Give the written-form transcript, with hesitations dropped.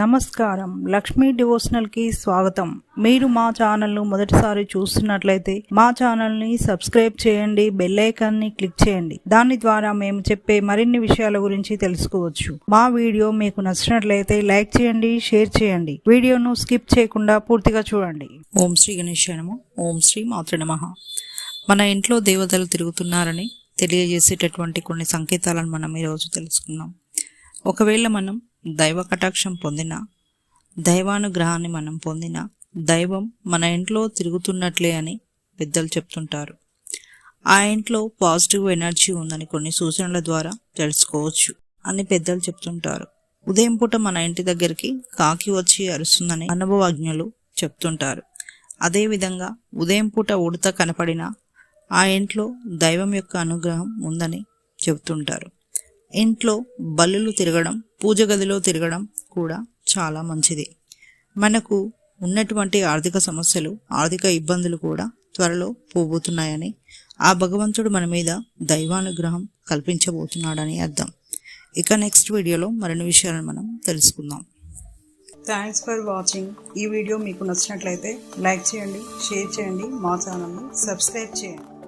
నమస్కారం, లక్ష్మీ డివోషనల్ కి స్వాగతం. మీరు మా ఛానల్ ను మొదటిసారి చూస్తున్నట్లయితే మా ఛానల్ ని సబ్స్క్రైబ్ చేయండి, బెల్ ఐకాన్ ని క్లిక్ చేయండి. దాని ద్వారా మేము చెప్పే మరిన్ని విషయాల గురించి తెలుసుకోవచ్చు. మా వీడియో మీకు నచ్చినట్లయితే లైక్ చేయండి, షేర్ చేయండి. వీడియోను స్కిప్ చేయకుండా పూర్తిగా చూడండి. ఓం శ్రీ గణేశాయ నమః. ఓం శ్రీ మాతృ నమః. మన ఇంట్లో దేవతలు తిరుగుతున్నారని తెలియజేసేటటువంటి కొన్ని సంకేతాలను మనం ఈరోజు తెలుసుకుందాం. ఒకవేళ మనం దైవ కటాక్షం పొందిన, దైవానుగ్రహాన్ని మనం పొందిన, దైవం మన ఇంట్లో తిరుగుతున్నట్లే అని పెద్దలు చెప్తుంటారు. ఆ ఇంట్లో పాజిటివ్ ఎనర్జీ ఉందని కొన్ని సూచనల ద్వారా తెలుసుకోవచ్చు అని పెద్దలు చెప్తుంటారు. ఉదయం పూట మన ఇంటి దగ్గరికి కాకి వచ్చి అరుస్తుందని అనుభవజ్ఞులు చెప్తుంటారు. అదేవిధంగా ఉదయం పూట ఉడత కనపడినా ఆ ఇంట్లో దైవం యొక్క అనుగ్రహం ఉందని చెబుతుంటారు. ఇంట్లో బల్లులు తిరగడం, పూజ గదిలో తిరగడం కూడా చాలా మంచిది. మనకు ఉన్నటువంటి ఆర్థిక సమస్యలు, ఆర్థిక ఇబ్బందులు కూడా త్వరలో పోబోతున్నాయని, ఆ భగవంతుడు మన మీద దైవానుగ్రహం కల్పించబోతున్నాడని అర్థం. ఇక నెక్స్ట్ వీడియోలో మరిన్ని విషయాలను మనం తెలుసుకుందాం. Thanks for watching. ఈ వీడియో మీకు నచ్చినట్లయితే లైక్ చేయండి, షేర్ చేయండి, మా ఛానల్ని సబ్స్క్రైబ్ చేయండి.